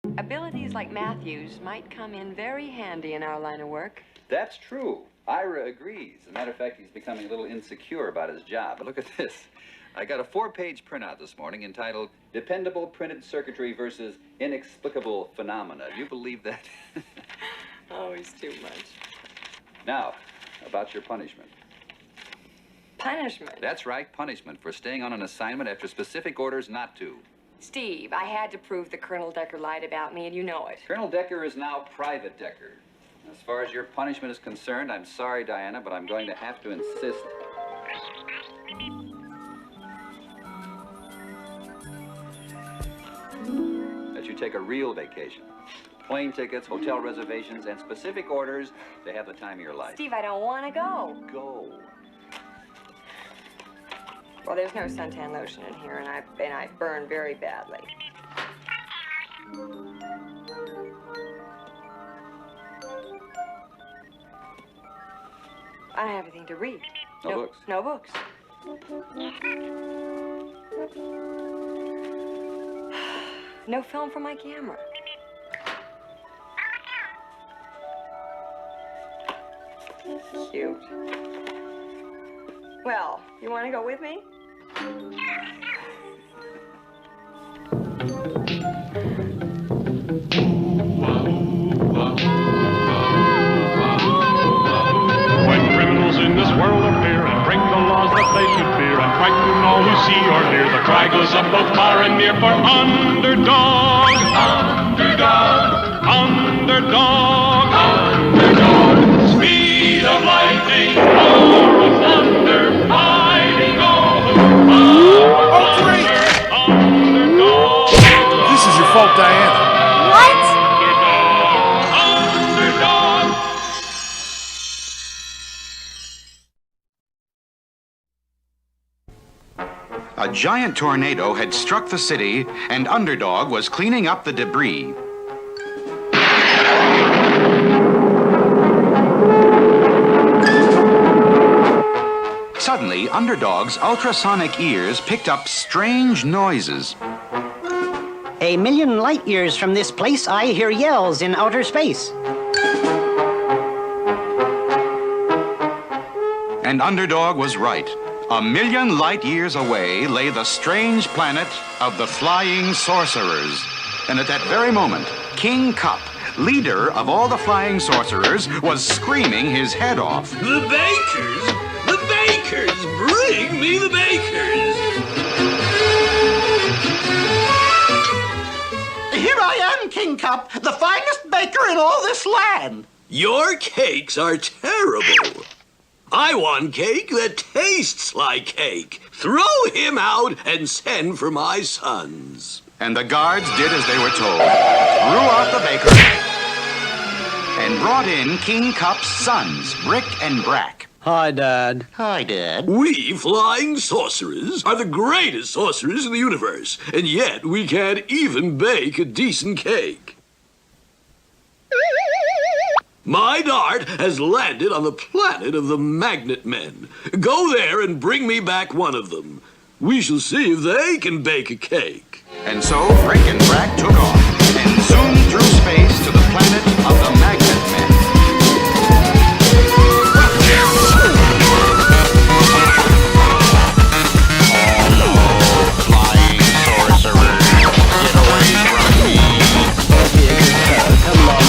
Abilities like Matthew's might come in very handy in our line of work. That's true. Ira agrees. As a matter of fact, he's becoming a little insecure about his job. But look at this. I got a 4-page printout this morning entitled Dependable Printed Circuitry versus Inexplicable Phenomena. Do you believe that? Always too much. Now, about your punishment. Punishment? That's right, punishment for staying on an assignment after specific orders not to. Steve, I had to prove that Colonel Decker lied about me, and you know it. Colonel Decker is now Private Decker. As far as your punishment is concerned, I'm sorry, Diana, but I'm going to have to insist. That you take a real vacation. Plane tickets, hotel reservations, and specific orders to have the time of your life. Steve, I don't want to go. Go. Well, there's no suntan lotion in here, and I burn very badly. I don't have anything to read. No books? No books. No film for my camera. Cute. Well, you want to go with me? When criminals in this world appear and break the laws that they should fear and frighten all who see or hear, the cry goes up both far and near for underdog, underdog, underdog, underdog. Speed of lightning, roar of thunder, fighting all who underdog. This is your fault, Diana. A giant tornado had struck the city, and Underdog was cleaning up the debris. Suddenly, Underdog's ultrasonic ears picked up strange noises. A million light years from this place, I hear yells in outer space. And Underdog was right. A million light years away lay the strange planet of the Flying Sorcerers. And at that very moment, King Kup, leader of all the Flying Sorcerers, was screaming his head off. The bakers! The bakers! Bring me the bakers! Here I am, King Kup, the finest baker in all this land. Your cakes are terrible. I want cake that tastes like cake. Throw him out and send for my sons. And the guards did as they were told, threw out the baker, and brought in King Kup's sons, Brick and Brack. Hi, Dad. Hi, Dad. We flying sorcerers are the greatest sorcerers in the universe, and yet we can't even bake a decent cake. My dart has landed on the planet of the Magnet Men. Go there and bring me back one of them. We shall see if they can bake a cake. And so Brick and Brack took off and zoomed through space to the planet of the Magnet Men. Flying sorcerers, get away from me. Come on,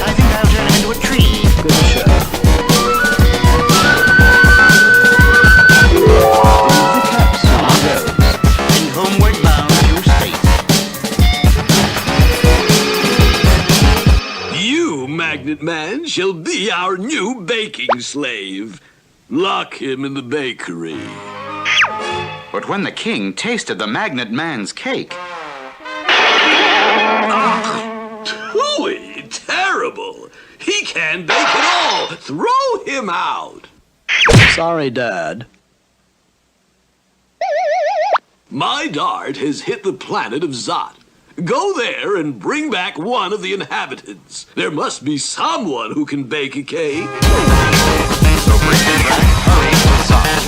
I think I'll turn him into a tree. Good show. And homeward bound to space. You, Magnet Man, shall be our new baking slave. Lock him in the bakery. But when the king tasted the Magnet Man's cake, Tooey, terrible. He can't bake at all. Throw him out. Sorry, Dad. My dart has hit the planet of Zot. Go there and bring back one of the inhabitants. There must be someone who can bake a cake. so Brick and Brack hurried to Zot.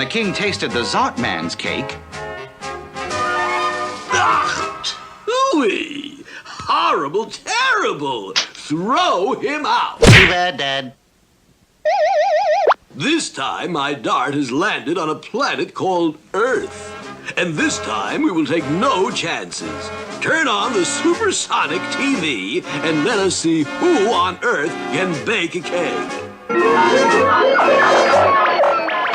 king tasted the Zotman's cake, Ooh-wee! Horrible, terrible! Throw him out! Too bad, Dad. This time, my dart has landed on a planet called Earth. And this time, we will take no chances. Turn on the supersonic TV and let us see who on Earth can bake a cake.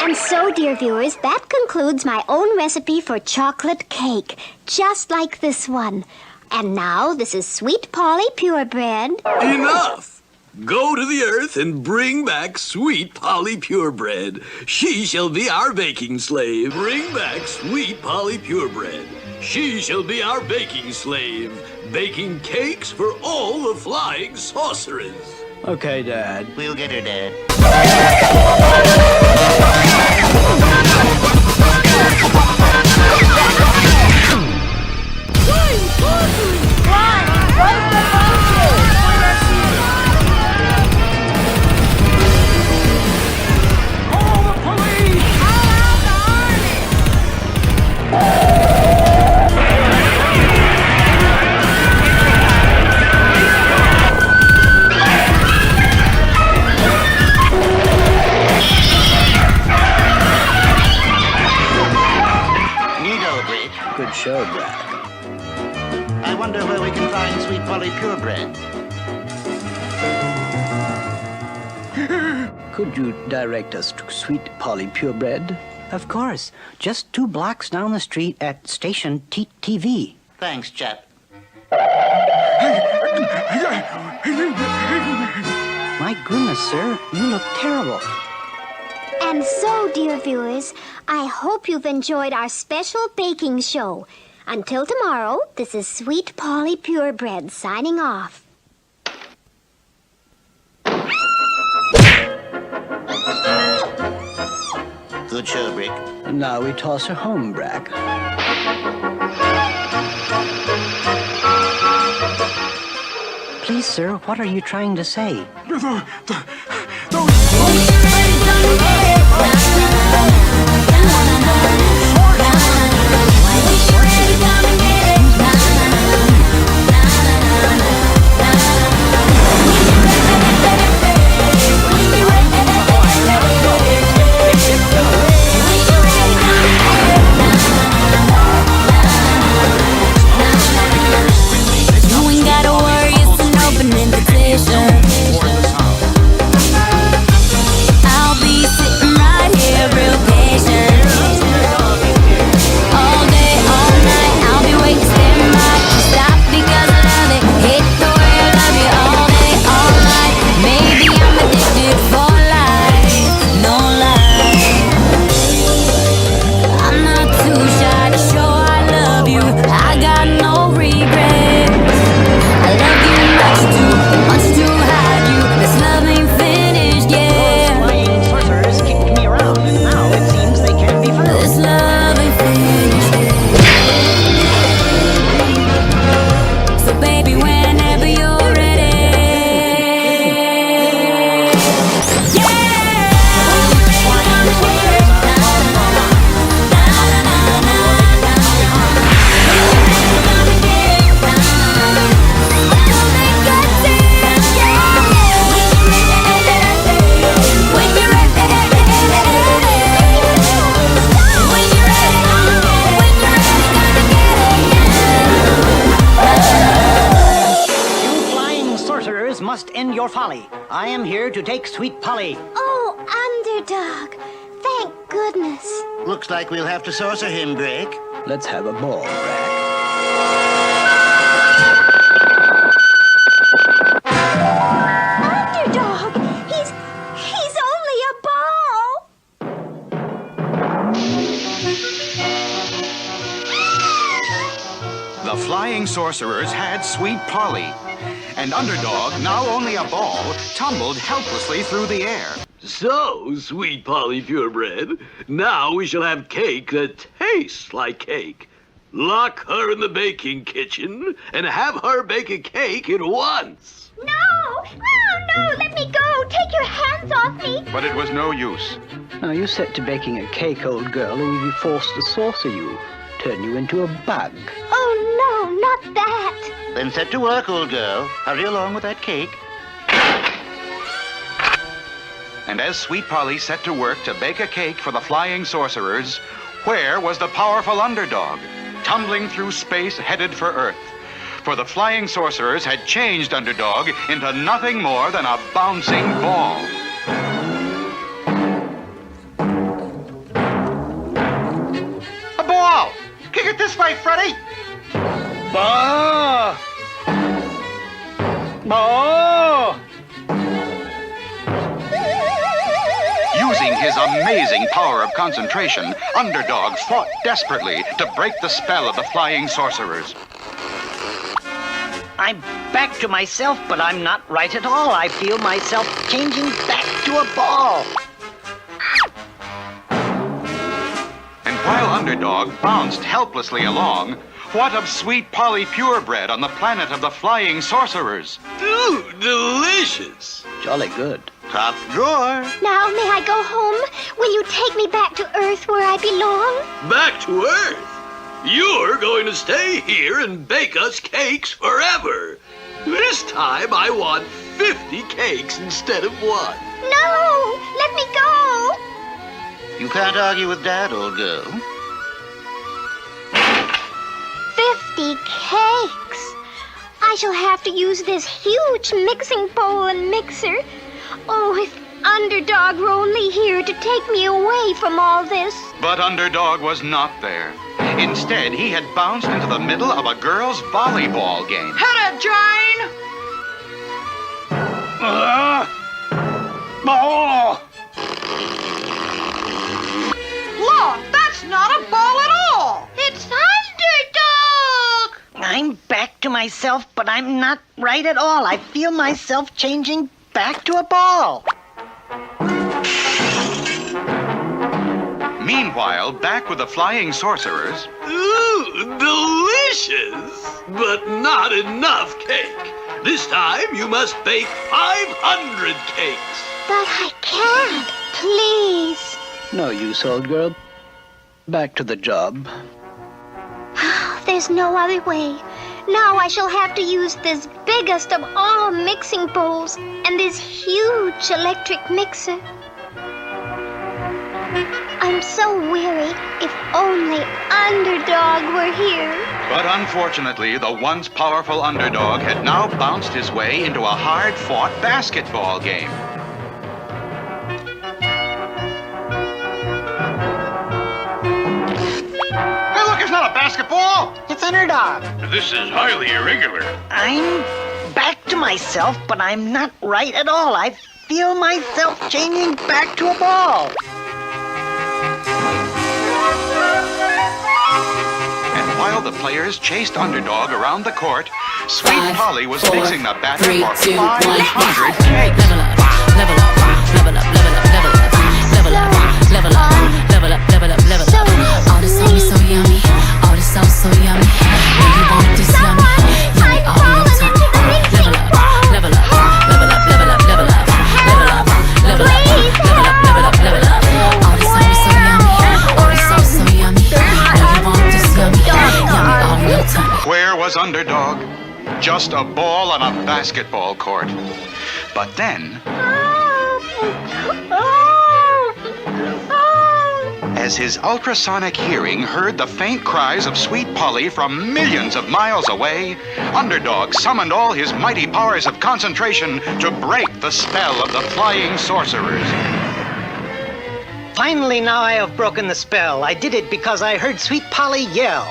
And so, dear viewers, that concludes my own recipe for chocolate cake, just like this one. And now, this is Sweet Polly Purebred. Enough! Go to the Earth and bring back Sweet Polly Purebred. She shall be our baking slave. Bring back Sweet Polly Purebred. She shall be our baking slave, baking cakes for all the flying sorcerers. Okay, Dad. We'll get her, Dad. Good show, Brad. I wonder where we can find Sweet Polly Purebred. Could you direct us to Sweet Polly Purebred? Of course. Just 2 blocks down the street at Station TV. Thanks, chap. My goodness, sir, you look terrible. And so, dear viewers, I hope you've enjoyed our special baking show. Until tomorrow, this is Sweet Polly Purebred signing off. Good show, Brick. Now we toss her home, Brack. Please, sir, what are you trying to say? I'll be sitting right here real patient. must end your folly. I am here to take Sweet Polly. Oh, Underdog. Thank goodness. Looks like we'll have to saucer him, Drake. Let's have a ball, Brack. Underdog! He's only a ball! The flying sorcerers had Sweet Polly, and Underdog, now only a ball, tumbled helplessly through the air. So, Sweet Polly Purebred, now we shall have cake that tastes like cake. Lock her in the baking kitchen and have her bake a cake at once. No! Oh, no! Let me go! Take your hands off me! But it was no use. Now, you set to baking a cake, old girl, and we'll be forced to saucer you. Turn you into a bug. Oh, no, not that. Then set to work, old girl. Hurry along with that cake. And as Sweet Polly set to work to bake a cake for the flying sorcerers, where was the powerful underdog, tumbling through space headed for Earth? For the flying sorcerers had changed Underdog into nothing more than a bouncing ball. A ball! Kick it this way, Freddy! Ball! Ball! Using his amazing power of concentration, Underdog fought desperately to break the spell of the flying sorcerers. I'm back to myself, but I'm not right at all. I feel myself changing back to a ball. And while Underdog bounced helplessly along, what of Sweet Polly Purebred on the planet of the flying sorcerers? Ooh, delicious. Jolly good. Top drawer. Now, may I go home? Will you take me back to Earth where I belong? Back to Earth? You're going to stay here and bake us cakes forever. This time I want 50 cakes instead of 1. No! Let me go! You can't argue with Dad, old girl. 50 cakes. I shall have to use this huge mixing bowl and mixer. Oh, if Underdog were only here to take me away from all this. But Underdog was not there. Instead, he had bounced into the middle of a girls' volleyball game. Hit it, Jane! Ball! Look, that's not a ball at all! It's Underdog! I'm back to myself, but I'm not right at all. I feel myself changing back to a ball. Meanwhile, back with the flying sorcerers, Ooh, delicious! But not enough cake. This time you must bake 500 cakes. But I can't. Please. No use, old girl. Back to the job. There's no other way. Now I shall have to use this biggest of all mixing bowls and this huge electric mixer. I'm so weary. If only Underdog were here. but unfortunately, the once powerful Underdog had now bounced his way into a hard-fought basketball game. Hey, look, it's not a basketball! It's Underdog. This is highly irregular. I'm back to myself, but I'm not right at all. I feel myself changing back to a ball. And while the players chased Underdog around the court, Sweet Polly was mixing the batter for 500 cakes. Level up, level up, level up, level up, level up, level up, level up, level up, level up. All this so yummy, all this so yummy. When you want this yummy, yummy all your time. Level up, level up, level up, level up, level up, level up, level up, level up, level up, level up. All this so yummy, all this so yummy. When you want this yummy, yummy all your time. Where was Underdog? Just a ball on a basketball court. But then, as his ultrasonic hearing heard the faint cries of Sweet Polly from millions of miles away, Underdog summoned all his mighty powers of concentration to break the spell of the flying sorcerers. Finally, now I have broken the spell. I did it because I heard Sweet Polly yell.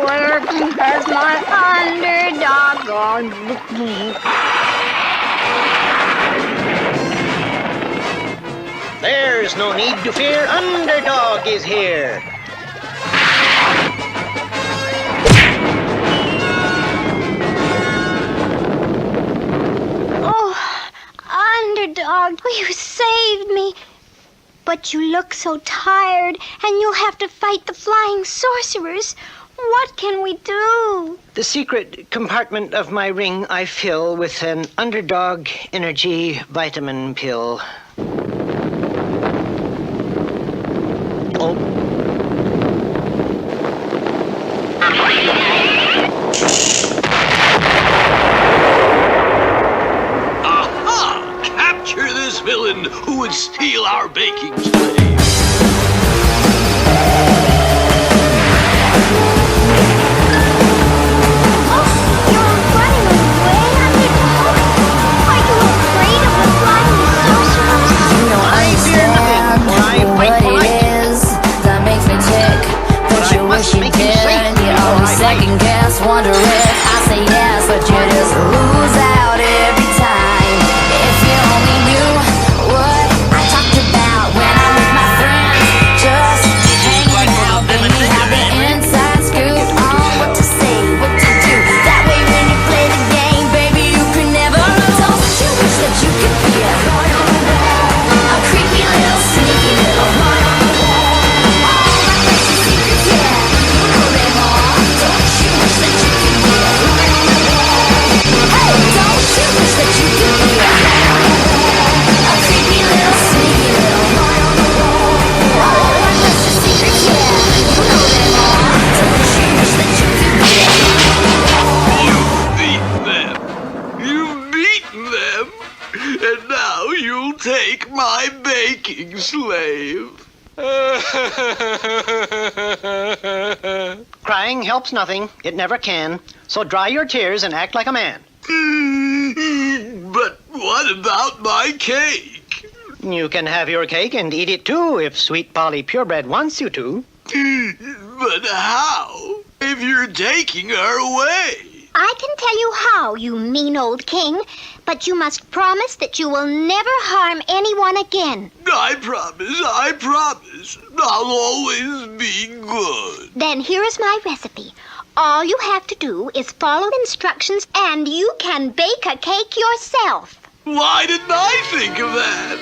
Where has my Underdog gone? There's no need to fear. Underdog is here. Oh, Underdog, you saved me. But you look so tired, and you'll have to fight the flying sorcerers. What can we do? The secret compartment of my ring I fill with an Underdog Energy vitamin pill. Oh. Aha! Capture this villain who would steal our baking slave. Second guess, wonder if I say yes, but you just lose out every time. If you only knew what I talked about when I'm with my friends, just hanging out, then we have the inside scoop on what to say, what to do. That way when you play the game, baby, you can never lose. Don't you wish that you could be a creepy little, sneaky little boy on the wall? All my precious secrets, yeah, you know them all. Don't you wish that you could be a fly on the wall? Hey, don't you wish that you could be a fly on the wall? A creepy little, sneaky little boy on the wall. All my precious secrets, yeah, you know them all. Don't you wish that you could be a fly on the wall? You've beaten them, and now you'll take my baking slave. Crying helps nothing. It never can. So dry your tears and act like a man. But what about my cake? You can have your cake and eat it too if Sweet Polly Purebred wants you to. But how? If you're taking her away? I can tell you how, you mean old king, but you must promise that you will never harm anyone again. I promise. I'll always be good. Then here is my recipe. All you have to do is follow instructions and you can bake a cake yourself. Why didn't I think of that?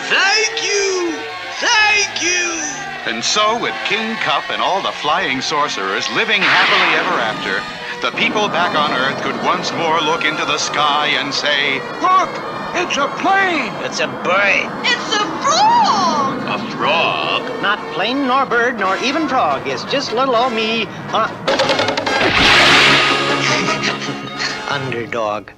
Thank you! Thank you! And so, with King Cup and all the flying sorcerers living happily ever after, the people back on Earth could once more look into the sky and say, "Look! It's a plane!" It's a bird. It's a frog! A frog? Not plane nor bird nor even frog. It's just little old me. Underdog.